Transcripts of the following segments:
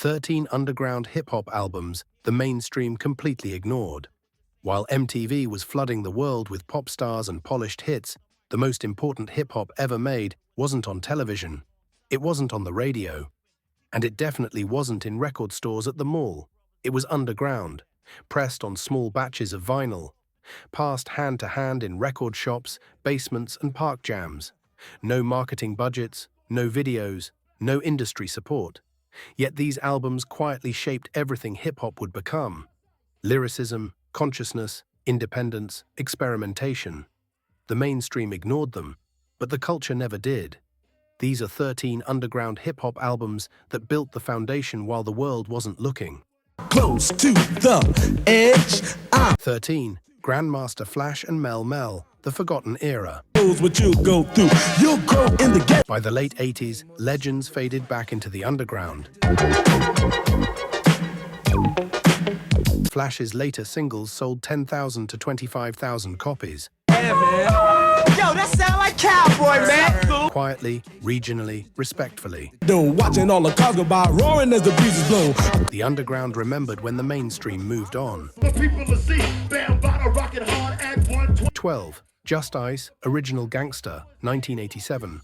13 underground hip-hop albums the mainstream completely ignored. While MTV was flooding the world with pop stars and polished hits, the most important hip-hop ever made wasn't on television, it wasn't on the radio, and it definitely wasn't in record stores at the mall. It was underground, pressed on small batches of vinyl, passed hand to hand in record shops, basements, and park jams. No marketing budgets, no videos, no industry support. Yet these albums quietly shaped everything hip-hop would become. Lyricism, consciousness, independence, experimentation. The mainstream ignored them, but the culture never did. These are 13 underground hip-hop albums that built the foundation while the world wasn't looking. Close to the edge. 13. Grandmaster Flash and Mel Mel, The Forgotten Era. What you go through, you'll grow in the ghetto. By the late 80s, legends faded back into the underground. Flash's later singles sold 10,000 to 25,000 copies. Yeah, man. Yo, that sound like cowboy, man. Quietly, regionally, respectfully. Watching all the cars go by, roaring as the breeze is blown. The underground remembered when the mainstream moved on. 12. Just Ice, Original Gangster, 1987.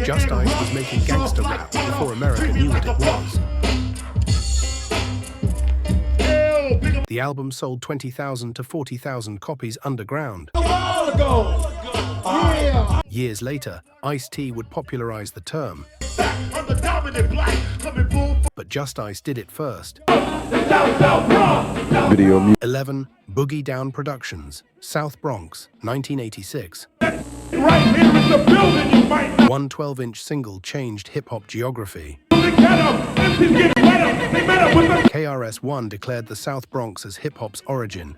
Just Ice was making gangster rap before America knew what it was. The album sold 20,000 to 40,000 copies underground. Years later, Ice-T would popularize the term. But Just Ice did it first. 11. Boogie Down Productions, South Bronx, 1986. One 12-inch single changed hip-hop geography. KRS-One declared the South Bronx as hip-hop's origin,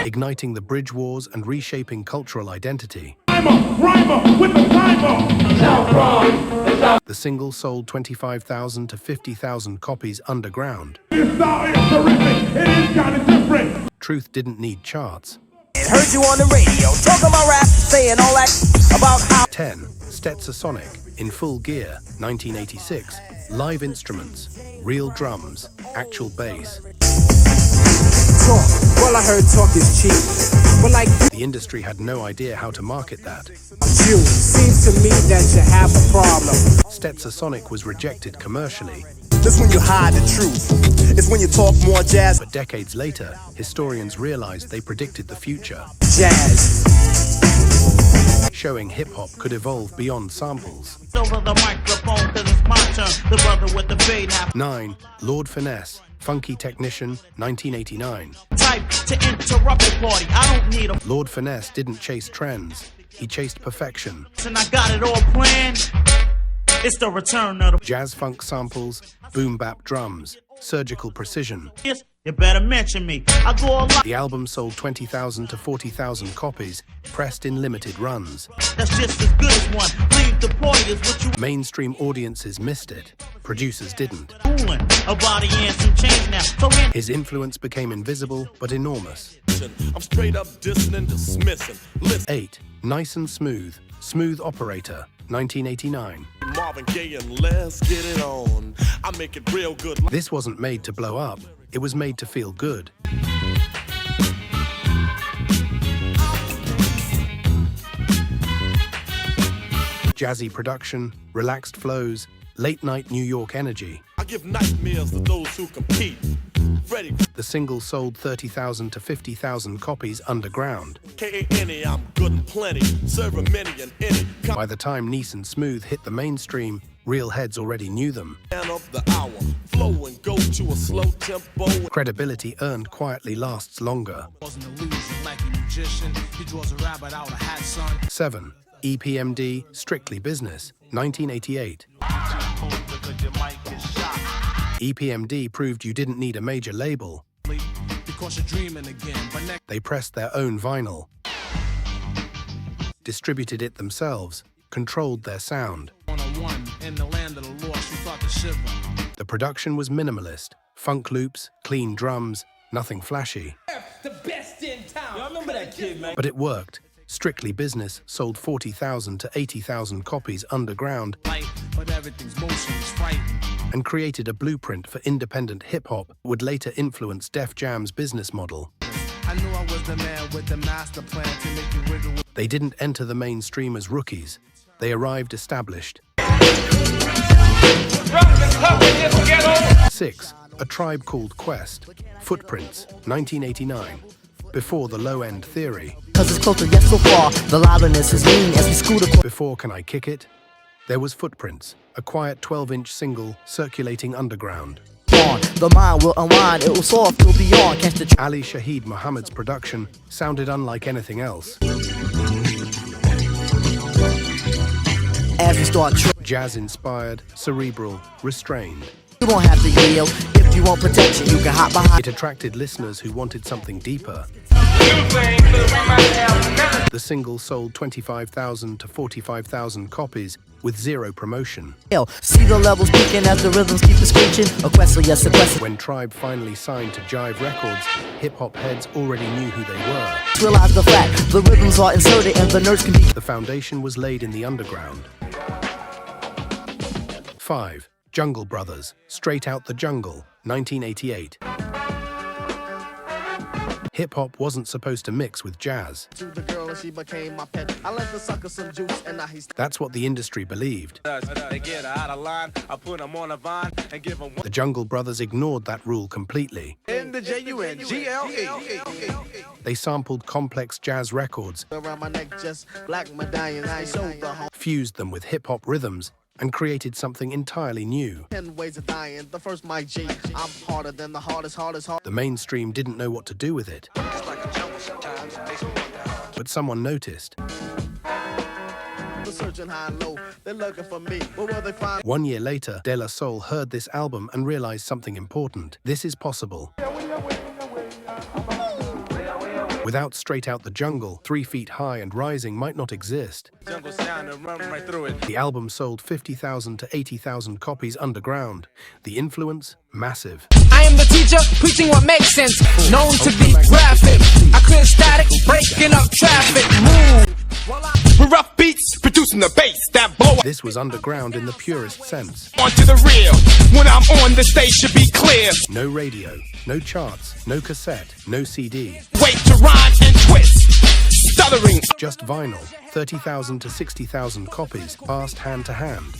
igniting the bridge wars and reshaping cultural identity. The single sold 25,000 to 50,000 copies underground. Truth didn't need charts. Heard you on the radio, talking about rap, saying all that about how. 10. Stetsasonic, In Full Gear, 1986. Live instruments, real drums, actual bass. Talk. Well, I heard talk is cheap. But like The industry had no idea how to market that. you, seems to me that you have a problem. Stetsasonic was rejected commercially, That's when you hide the truth. It's when you talk more jazz. but decades later, historians realized they predicted the future, Jazz. showing hip-hop could evolve beyond samples. Over the microphone, cause it's my turn. The brother with the fade now. 9. Lord Finesse, Funky Technician, 1989. Type to interrupt the party. I don't need a Lord Finesse didn't chase trends, he chased perfection. and I got it all planned. It's the return of the Jazz funk samples, boom bap drums, surgical precision. yes. You better mention me. I go a lot. The album sold 20,000 to 40,000 copies, pressed in limited runs. That's just as good as one. Leave the party is what you Mainstream audiences missed it, producers didn't. fooling. A body and some change now. So in His influence became invisible but enormous. I'm straight up dissing and dismissing. Listen, 8. Nice and Smooth, Smooth Operator, 1989. Marvin Gaye and let's get it on. I make it real good. This wasn't made to blow up, it was made to feel good. Jazzy production, relaxed flows, late-night New York energy. I give nightmares to those who compete. Freddie, The single sold 30,000 to 50,000 copies underground. K-A-N-E, I'm good and plenty. Serving many and any. By the time Nice and Smooth hit the mainstream, real heads already knew them. Man of the hour. Flow and go to a slow tempo. Credibility earned quietly lasts longer. 7. EPMD, Strictly Business, 1988. EPMD proved you didn't need a major label. They pressed their own vinyl, distributed it themselves, controlled their sound. The production was minimalist, funk loops, clean drums, nothing flashy. The best in town. Y'all remember that kid, man? But it worked. Strictly Business sold 40,000 to 80,000 copies underground But everything's motion is frightening. and created a blueprint for independent hip-hop would later influence Def Jam's business model. I knew I was the man with the master plan to make you wiggle. They didn't enter the mainstream as rookies. They arrived established. 6. A Tribe Called Quest. Footprints, 1989. Before the low-end theory. Cause it's closer yet so far, the loudness is lean as we scoot across. Before Can I Kick It? There was Footprints, a quiet 12-inch single circulating underground. The mind will unwind, it will soar till beyond. Catch the Ali Shaheed Muhammad's production sounded unlike anything else. as we start Jazz-inspired, cerebral, restrained. You won't have to yield. If you want protection, you can hop behind. It attracted listeners who wanted something deeper. The single sold 25,000 to 45,000 copies with zero promotion. See the levels peaking as the rhythms keep the screeching. A quest, yes, a quest. When Tribe finally signed to Jive Records, hip-hop heads already knew who they were. Realize the fact, the rhythms are inserted and the nerves can be. The foundation was laid in the underground. 5. Jungle Brothers, Straight Out the Jungle, 1988. Hip-hop wasn't supposed to mix with jazz. That's what the industry believed. The Jungle Brothers ignored that rule completely. They sampled complex jazz records, fused them with hip-hop rhythms, and created something entirely new. The mainstream didn't know what to do with it. But someone noticed. 1 year later, De La Soul heard this album and realized something important. This is possible. Without Straight Out the Jungle, 3 Feet High and Rising might not exist. The album sold 50,000 to 80,000 copies underground. The influence, massive. I am the teacher, preaching what makes sense. Known to be graphic. I clear static, breaking up traffic. Move. Rough beats, producing the bass that blow This was underground in the purest sense. onto the real. When I'm on, the stage should be clear. No radio, no charts, no cassette, no CD. Wait to rhyme and twist. Stuttering. Just vinyl, 30,000 to 60,000 copies, passed hand to hand.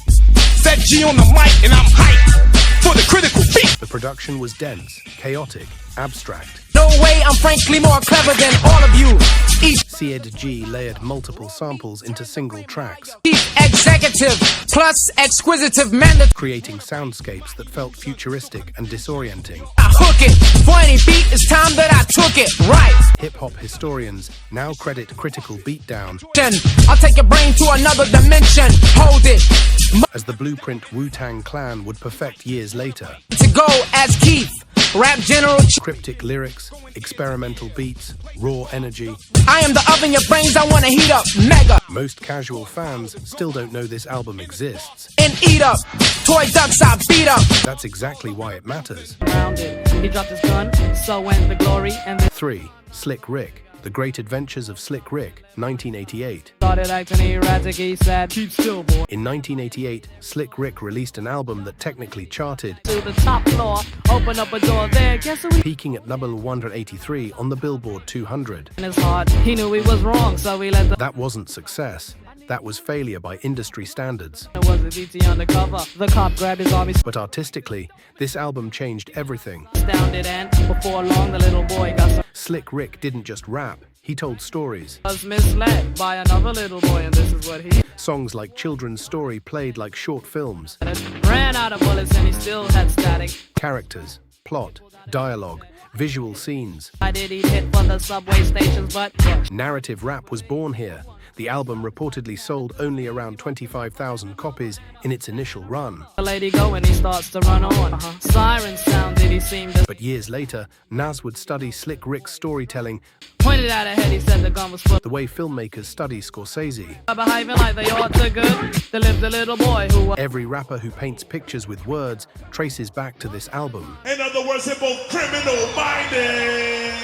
Set G on the mic and I'm hyped for the critical beat. The production was dense, chaotic, abstract. No way, I'm frankly more clever than all of you. Each Sid G layered multiple samples into single tracks, executive plus exquisitive mandate. creating soundscapes that felt futuristic and disorienting. I hook it. For any beat, it's time that I took it. Right. Hip-hop historians now credit critical beatdown I'll take your brain to another dimension. Hold it. as the blueprint Wu-Tang Clan would perfect years later. To go as Keith. Rap general. Cryptic lyrics, experimental beats, raw energy. I am the oven your brains I wanna heat up. Mega. Most casual fans still don't know this album exists. And eat up. Toy ducks I beat up. That's exactly why it matters. Around it. He dropped his gun, so went the glory, and they 3. Slick Rick, The Great Adventures of Slick Rick, 1988. started acting erratic. He said, keep still, boy. In 1988, Slick Rick released an album that technically charted, To the top floor, open up a door there. Guess who he peaking at number 183 on the Billboard 200. in his heart. He knew he was wrong, so he let the That wasn't success. That was failure by industry standards. It was a DT undercover. The cop grabbed his arm, he But artistically, this album changed everything. astounded, and before long, the little boy got Slick Rick didn't just rap, he told stories. was misled by another little boy, and this is what he Songs like Children's Story played like short films. ran out of bullets, and he still had static. Characters, plot, dialogue, visual scenes. I did eat hit for the subway stations, but Narrative rap was born here. The album reportedly sold only around 25,000 copies in its initial run. the lady go and he starts to run on. Siren sounded, he seemed to But years later, Nas would study Slick Rick's storytelling pointed out ahead. He said the gun was full. the way filmmakers study Scorsese. Behaving like they ought to good. There lived a little boy who was Every rapper who paints pictures with words traces back to this album. In other words, they're both criminal minded.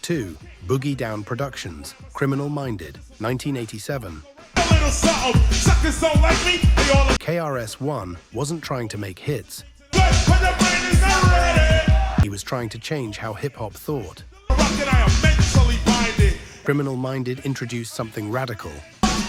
2. Boogie Down Productions, Criminal Minded, 1987. A little something, suckers don't like me, they all KRS-One wasn't trying to make hits. good when the brain is not ready. He was trying to change how hip-hop thought. Rocket, I am mentally binded. Criminal Minded introduced something radical.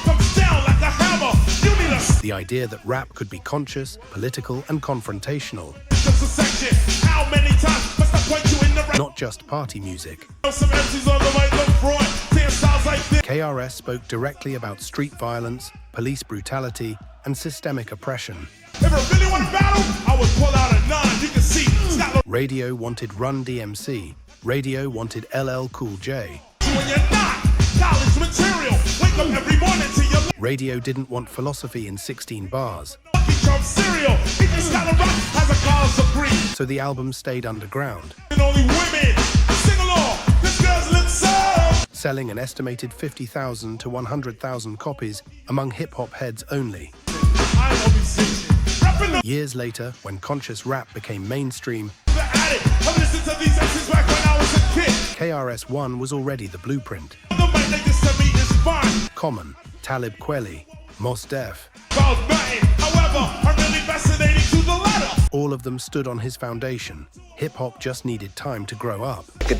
Comes down like a hammer, you need a The idea that rap could be conscious, political, and confrontational, just a section. How many times must I point you in the right? not just party music. Some MCs on the right, look fraud. Damn sounds like this. KRS spoke directly about street violence, police brutality, and systemic oppression. If I really want to battle, I would pull out a 9. You can see, stop Radio wanted Run DMC. Radio wanted LL Cool J. you when you're not. College material. Wake up every morning to your Radio didn't want philosophy in 16 bars, lucky charm cereal. He just got a rock, has a cause of grief. so the album stayed underground, And only women sing along. This girl's lips so. selling an estimated 50,000 to 100,000 copies among hip-hop heads only. I'm a musician. Rapping the Years later, when conscious rap became mainstream, addict. I've listened to these MCs back when I was a kid. KRS-One was already the blueprint. The mic they just to me is fine. Common, Talib Kweli, Mos Def, Bout nothing. However, I'm really fascinating to the letter. all of them stood on his foundation. Hip-hop just needed time to grow up. With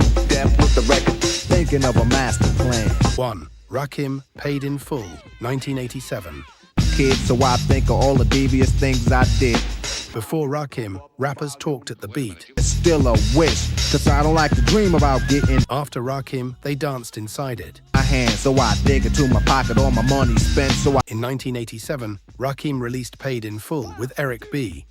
the record, thinking of a master plan. 1. Rakim, Paid in Full, 1987. Kid, so I think of all the devious things I did. Before Rakim, rappers talked at the beat. It's still a wish, cause I don't like to dream about getting After Rakim, they danced inside it. my hand, so I dig into my pocket, all my money spent, so I In 1987, Rakim released Paid in Full with RakimEricB.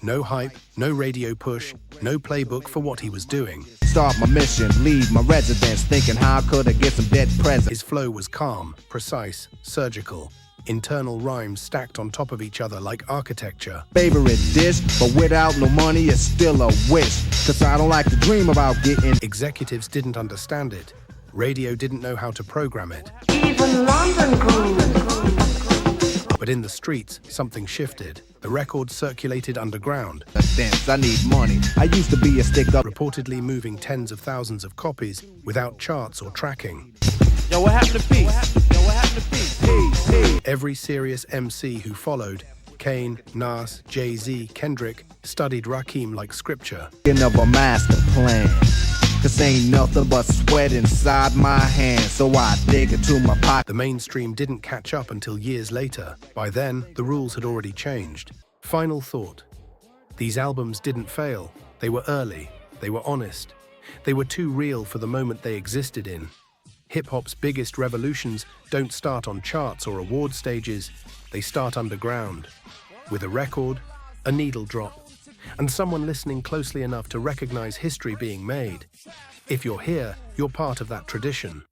No hype, no radio push, no playbook for what he was doing. start my mission, leave my residence, thinking how could I get some dead presents. His flow was calm, precise, surgical. Internal rhymes stacked on top of each other like architecture. Favorite dish, but without no money, it's still a wish, cause I don't like to dream about getting. Executives didn't understand it. Radio didn't know how to program it. Even London grew. But in the streets, something shifted. The record circulated underground, Dance, I need money. I used to be a stick-up. reportedly moving tens of thousands of copies without charts or tracking. Yo, what happened to Peace? Yo, what happened to Peace? Every serious MC who followed, Kane, Nas, Jay-Z, Kendrick, studied Rakim like scripture. Thinking of a master plan, cause ain't nothing but sweat inside my hands, so I dig into my pocket. The mainstream didn't catch up until years later. By then, the rules had already changed. Final thought. These albums didn't fail. They were early. They were honest. They were too real for the moment they existed in. Hip-hop's biggest revolutions don't start on charts or award stages. They start underground, with a record, a needle drop, and someone listening closely enough to recognize history being made. If you're here, you're part of that tradition.